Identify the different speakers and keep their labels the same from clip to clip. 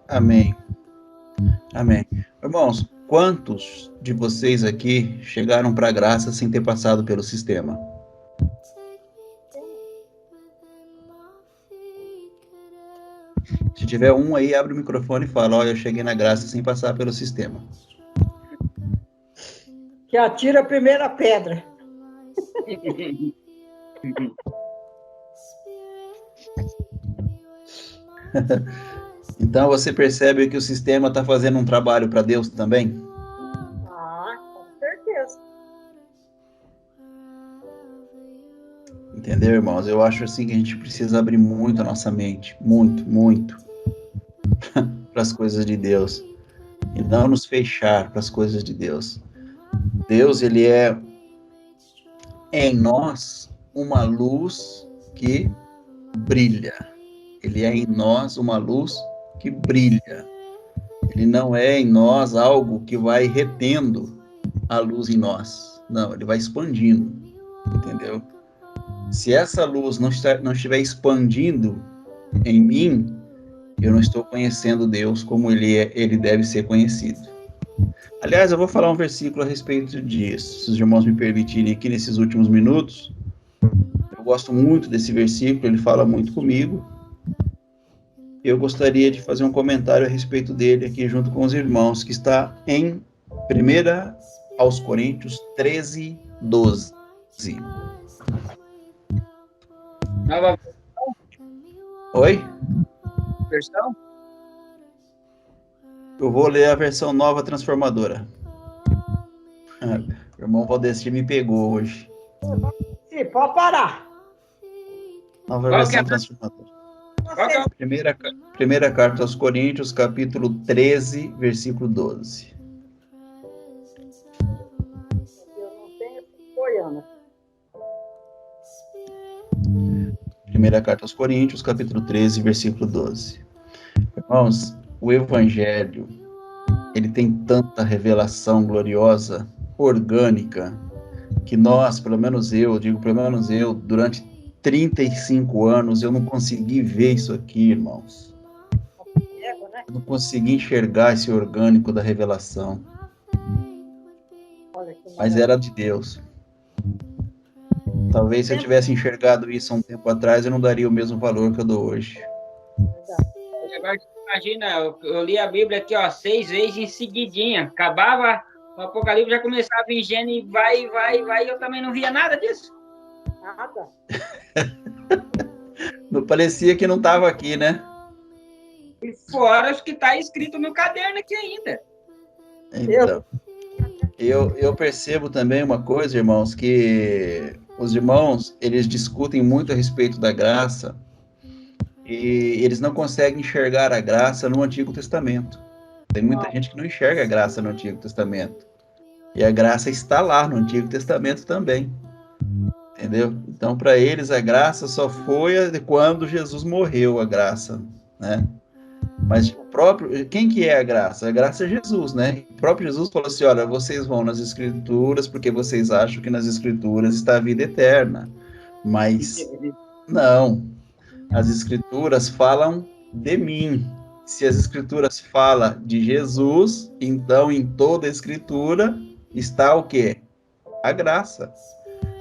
Speaker 1: Amém. Amém. Irmãos, quantos de vocês aqui chegaram para a graça sem ter passado pelo sistema? Se tiver um aí, abre o microfone e fala: olha, eu cheguei na graça sem passar pelo sistema.
Speaker 2: Que atira a primeira pedra.
Speaker 1: Então você percebe que o sistema está fazendo um trabalho para Deus também?
Speaker 2: Ah, com certeza.
Speaker 1: Entendeu, irmãos? Eu acho assim que a gente precisa abrir muito a nossa mente, muito, para as coisas de Deus e não nos fechar para as coisas de Deus. Deus, ele é em nós uma luz que brilha. Ele é em nós uma luz que brilha. Ele não é em nós algo que vai retendo a luz em nós. Não, ele vai expandindo, entendeu? Se essa luz não estiver expandindo em mim, eu não estou conhecendo Deus como ele deve ser conhecido. Aliás, eu vou falar um versículo a respeito disso, se os irmãos me permitirem aqui nesses últimos minutos. Eu gosto muito desse versículo, ele fala muito comigo. Eu gostaria de fazer um comentário a respeito dele aqui junto com os irmãos, que está em 1 Coríntios 13, 12.
Speaker 3: Nova
Speaker 1: Oi?
Speaker 3: versão?
Speaker 1: Eu vou ler a versão nova transformadora. O irmão Valdeci me pegou hoje.
Speaker 2: Sim, pode parar.
Speaker 1: Nova
Speaker 3: Qual
Speaker 1: versão
Speaker 3: que é?
Speaker 1: transformadora.
Speaker 3: Qual que é?
Speaker 1: Primeira carta aos Coríntios, capítulo 13, versículo 12.
Speaker 2: Eu não tenho Goiânia.
Speaker 1: Primeira carta aos Coríntios, capítulo 13, versículo 12. Irmãos, o Evangelho, ele tem tanta revelação gloriosa, orgânica, que nós, pelo menos eu, durante 35 anos, eu não consegui ver isso aqui, irmãos. Eu não consegui enxergar esse orgânico da revelação. Mas era de Deus. Talvez se eu tivesse enxergado isso há um tempo atrás, eu não daria o mesmo valor que eu dou hoje.
Speaker 3: Agora, imagina, eu li a Bíblia aqui, ó, 6 vezes em seguidinha. Acabava o Apocalipse, já começava em Gênesis, vai, eu também não via nada disso.
Speaker 2: Nada.
Speaker 1: Não parecia que não estava aqui, né?
Speaker 3: E fora os que está escrito no caderno aqui ainda.
Speaker 1: Então, eu percebo também uma coisa, irmãos, que os irmãos, eles discutem muito a respeito da graça e eles não conseguem enxergar a graça no Antigo Testamento. Tem muita gente que não enxerga a graça no Antigo Testamento. E a graça está lá no Antigo Testamento também. Entendeu? Então, para eles, a graça só foi quando Jesus morreu, a graça, né? Mas quem que é a graça? A graça é Jesus, né? O próprio Jesus falou assim, olha, vocês vão nas Escrituras porque vocês acham que nas Escrituras está a vida eterna. Mas não, as Escrituras falam de mim. Se as Escrituras falam de Jesus, então em toda a Escritura está o quê? A graça.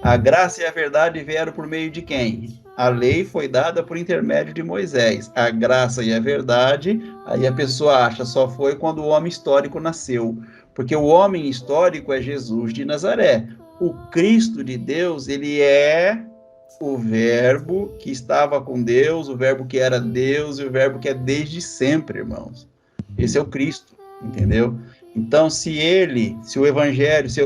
Speaker 1: A graça e a verdade vieram por meio de quem? A lei foi dada por intermédio de Moisés. A graça e a verdade, aí a pessoa acha, só foi quando o homem histórico nasceu. Porque o homem histórico é Jesus de Nazaré. O Cristo de Deus, ele é o verbo que estava com Deus, o verbo que era Deus e o verbo que é desde sempre, irmãos. Esse é o Cristo, entendeu? Então, se o Evangelho, se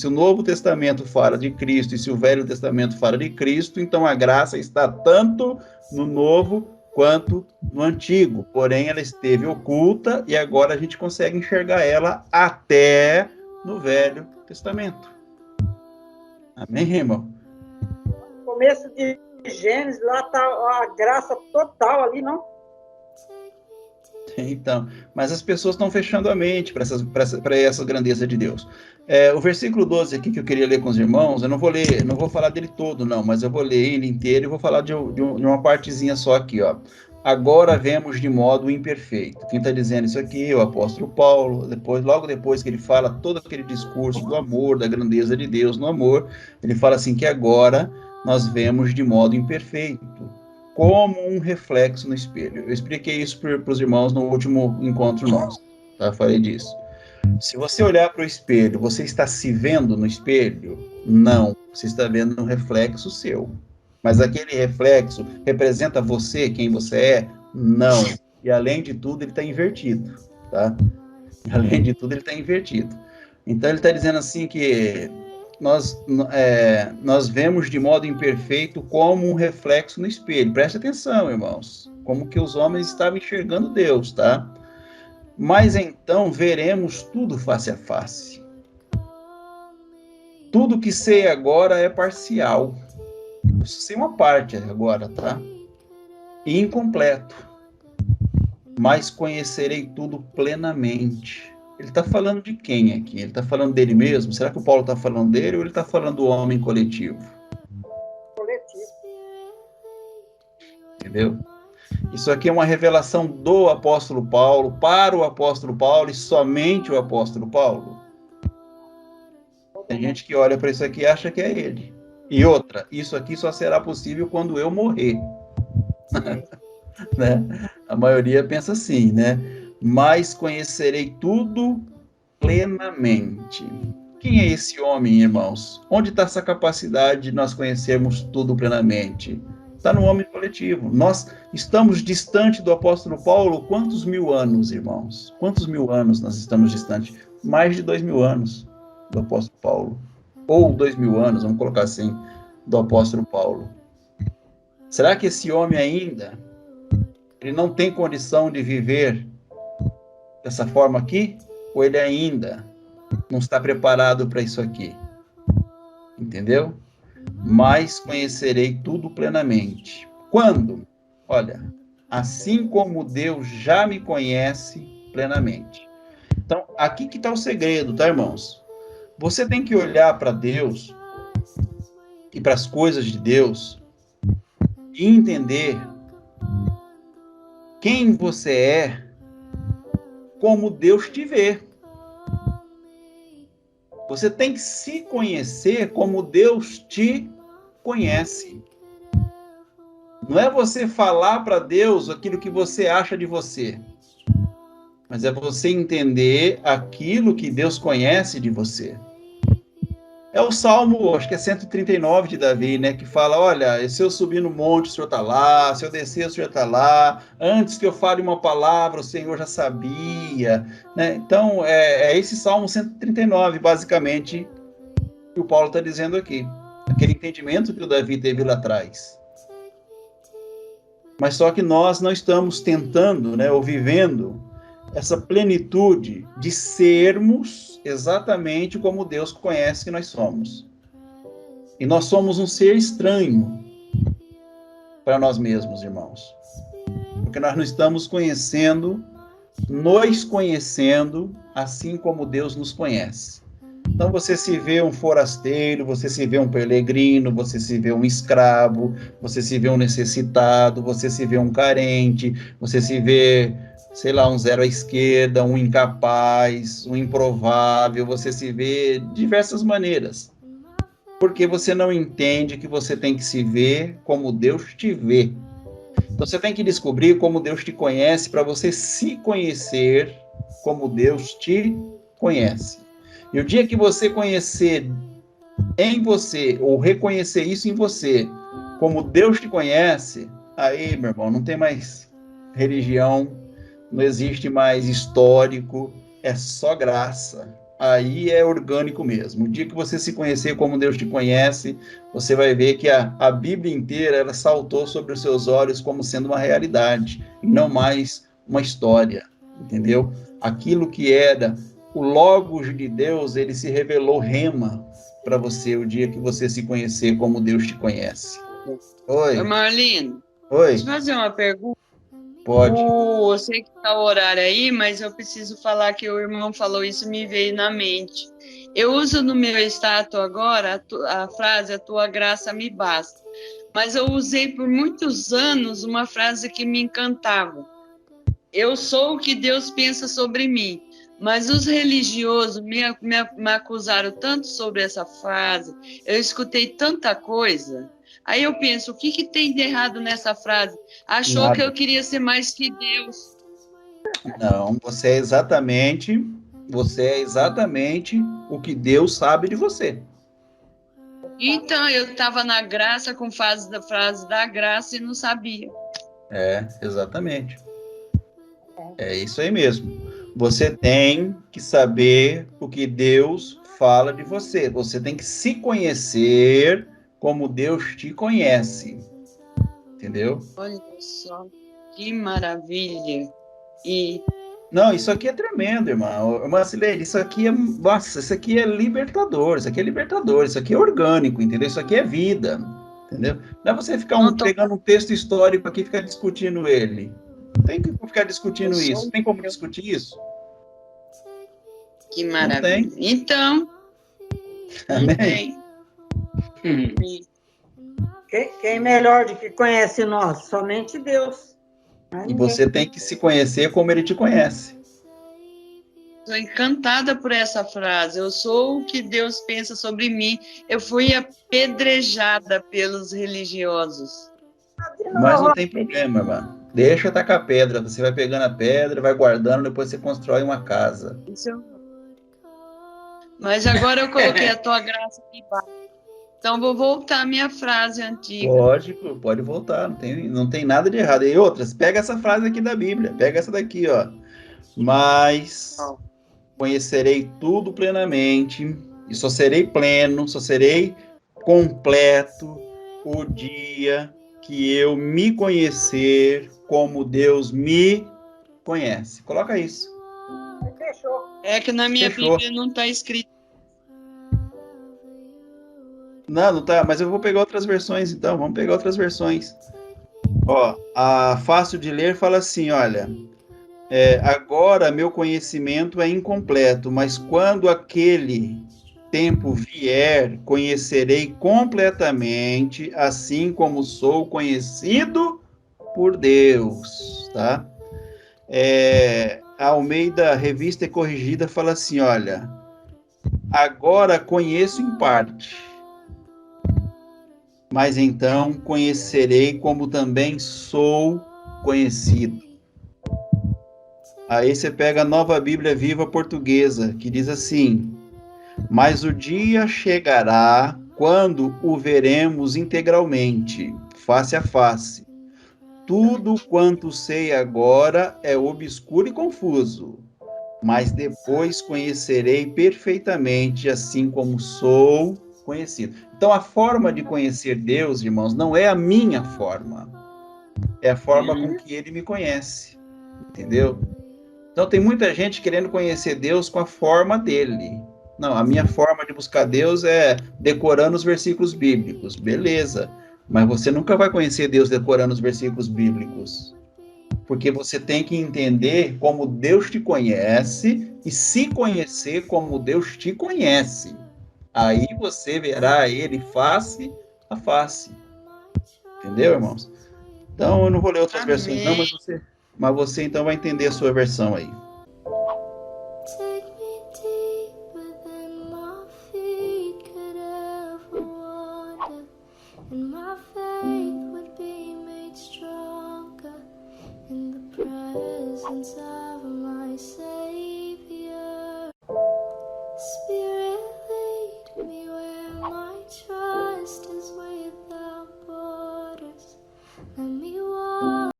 Speaker 1: o Novo Testamento fala de Cristo e se o Velho Testamento fala de Cristo, então a graça está tanto no Novo quanto no Antigo. Porém, ela esteve oculta e agora a gente consegue enxergar ela até no Velho Testamento. Amém, irmão?
Speaker 2: No começo de Gênesis, lá está a graça total ali, não?
Speaker 1: Então, mas as pessoas estão fechando a mente para essa grandeza de Deus. O versículo 12 aqui que eu queria ler com os irmãos, eu não vou falar dele todo, não, mas eu vou ler ele inteiro e vou falar de uma partezinha só aqui, ó. agora vemos de modo imperfeito. Quem está dizendo isso aqui é o apóstolo Paulo. Logo depois que ele fala todo aquele discurso do amor, da grandeza de Deus no amor, ele fala assim que agora nós vemos de modo imperfeito, como um reflexo no espelho. Eu expliquei isso para os irmãos no último encontro nosso, tá? Eu falei disso. Se você olhar para o espelho, você está se vendo no espelho? Não, você está vendo um reflexo seu. Mas aquele reflexo representa você, quem você é? Não. E além de tudo, ele está invertido, tá? Além de tudo, ele está invertido. Então, ele está dizendo assim que nós vemos de modo imperfeito como um reflexo no espelho. Preste atenção, irmãos. Como que os homens estavam enxergando Deus, tá? Mas então veremos tudo face a face. Tudo que sei agora é parcial. Eu sei uma parte agora, tá? E incompleto. Mas conhecerei tudo plenamente. Ele está falando de quem aqui? Ele está falando dele mesmo? Será que o Paulo está falando dele ou ele está falando do homem coletivo?
Speaker 2: Coletivo.
Speaker 1: Entendeu? Isso aqui é uma revelação do apóstolo Paulo, para o apóstolo Paulo e somente o apóstolo Paulo. Tem gente que olha para isso aqui e acha que é ele. E outra, isso aqui só será possível quando eu morrer. Né? A maioria pensa assim, né? Mas conhecerei tudo plenamente. Quem é esse homem, irmãos? Onde está essa capacidade de nós conhecermos tudo plenamente? Está no homem coletivo. Nós estamos distante do apóstolo Paulo quantos mil anos, irmãos? Quantos mil anos nós estamos distante? Mais de 2000 anos do apóstolo Paulo. Ou 2000 anos, vamos colocar assim, do apóstolo Paulo. Será que esse homem ainda, ele não tem condição de viver dessa forma aqui? Ou ele ainda não está preparado para isso aqui? Entendeu? Mas conhecerei tudo plenamente. Quando? Olha, assim como Deus já me conhece plenamente. Então, aqui que está o segredo, tá, irmãos? Você tem que olhar para Deus e para as coisas de Deus e entender quem você é como Deus te vê. Você tem que se conhecer como Deus te conhece. Não é você falar para Deus aquilo que você acha de você, mas é você entender aquilo que Deus conhece de você. É o Salmo, acho que é 139 de Davi, né, que fala, olha, se eu subir no monte, o Senhor está lá, se eu descer, o Senhor está lá, antes que eu fale uma palavra, o Senhor já sabia, né? Então, é esse Salmo 139, basicamente, que o Paulo está dizendo aqui, aquele entendimento que o Davi teve lá atrás. Mas só que nós não estamos tentando, né, ou vivendo essa plenitude de sermos exatamente como Deus conhece que nós somos. E nós somos um ser estranho para nós mesmos, irmãos. Porque nós não estamos nos conhecendo assim como Deus nos conhece. Então você se vê um forasteiro, você se vê um peregrino, você se vê um escravo, você se vê um necessitado, você se vê um carente, você se vê, sei lá, um zero à esquerda, um incapaz, um improvável, você se vê de diversas maneiras. Porque você não entende que você tem que se ver como Deus te vê. Então você tem que descobrir como Deus te conhece para você se conhecer como Deus te conhece. E o dia que você conhecer em você, ou reconhecer isso em você, como Deus te conhece, aí, meu irmão, não tem mais religião, não existe mais histórico, é só graça. Aí é orgânico mesmo. O dia que você se conhecer como Deus te conhece, você vai ver que a Bíblia inteira ela saltou sobre os seus olhos como sendo uma realidade, e não mais uma história, entendeu? Aquilo que era o Logos de Deus, ele se revelou rema para você o dia que você se conhecer como Deus te conhece. Oi.
Speaker 3: Marlene,
Speaker 1: Oi.
Speaker 3: deixa eu fazer uma pergunta.
Speaker 1: Pode.
Speaker 4: Eu sei que está o horário aí, mas eu preciso falar que o irmão falou isso e me veio na mente. Eu uso no meu status agora a frase, a tua graça me basta. Mas eu usei por muitos anos uma frase que me encantava. Eu sou o que Deus pensa sobre mim. Mas os religiosos me acusaram tanto sobre essa frase, eu escutei tanta coisa. Aí eu penso, o que tem de errado nessa frase? Achou que eu
Speaker 1: Nada.
Speaker 4: queria ser mais que Deus.
Speaker 1: Não, você é exatamente o que Deus sabe de você.
Speaker 4: Então, eu estava na graça com frase da graça e não sabia.
Speaker 1: É, exatamente. É isso aí mesmo. Você tem que saber o que Deus fala de você. Você tem que se conhecer como Deus te conhece. Entendeu?
Speaker 4: Olha só, que maravilha. E
Speaker 1: Não, isso aqui é tremendo, irmão. Marcilene, isso aqui é, nossa, isso aqui é libertador, isso aqui é libertador, isso aqui é orgânico, entendeu? Isso aqui é vida, entendeu? Não é você ficar
Speaker 4: não tô,
Speaker 1: pegando um texto histórico aqui e ficar discutindo ele. Não tem que ficar
Speaker 4: eu
Speaker 1: discutindo
Speaker 4: sou
Speaker 1: isso. Tem como discutir isso?
Speaker 4: que
Speaker 1: Não
Speaker 4: maravilha.
Speaker 1: tem.
Speaker 4: Então, não
Speaker 1: Amém?
Speaker 4: tem.
Speaker 2: Quem melhor do que conhece nós? Somente Deus. Mas
Speaker 1: E
Speaker 2: ninguém.
Speaker 1: você tem que se conhecer como ele te conhece.
Speaker 4: Estou encantada por essa frase. Eu sou o que Deus pensa sobre mim. Eu fui apedrejada pelos religiosos.
Speaker 1: Mas não tem problema, irmão. Deixa tacar pedra. Você vai pegando a pedra, vai guardando, depois você constrói uma casa.
Speaker 4: Mas agora eu coloquei a tua graça aqui embaixo. Então vou voltar à minha frase antiga.
Speaker 1: Pode voltar, não tem nada de errado. E outras, pega essa frase aqui da Bíblia, pega essa daqui, ó. Mas conhecerei tudo plenamente, e só serei pleno, só serei completo o dia que eu me conhecer como Deus me conhece. Coloca isso.
Speaker 2: Fechou.
Speaker 4: É que na minha
Speaker 1: Fechou.
Speaker 4: Bíblia não está escrito.
Speaker 1: Não tá, mas eu vou pegar outras versões então, vamos pegar outras versões. Ó, a fácil de ler fala assim, olha, agora meu conhecimento é incompleto, mas quando aquele tempo vier, conhecerei completamente, assim como sou conhecido por Deus, tá? A Almeida Revista e Corrigida fala assim, olha, agora conheço em parte, mas então conhecerei como também sou conhecido. Aí você pega a Nova Bíblia Viva Portuguesa, que diz assim, mas o dia chegará quando o veremos integralmente, face a face. Tudo quanto sei agora é obscuro e confuso, mas depois conhecerei perfeitamente, assim como sou conhecido. Então, a forma de conhecer Deus, irmãos, não é a minha forma. É a forma com que ele me conhece. Entendeu? Então, tem muita gente querendo conhecer Deus com a forma dele. Não, a minha forma de buscar Deus é decorando os versículos bíblicos. Beleza. Mas você nunca vai conhecer Deus decorando os versículos bíblicos. Porque você tem que entender como Deus te conhece e se conhecer como Deus te conhece. Aí você verá ele face a face. Entendeu, irmãos? Então, eu não vou ler outras versões, não, mas você então vai entender a sua versão aí.
Speaker 5: Take me deeper than my feet could ever wander, and my faith would be made stronger in the presence of my Savior. Spirit, lead me where my trust is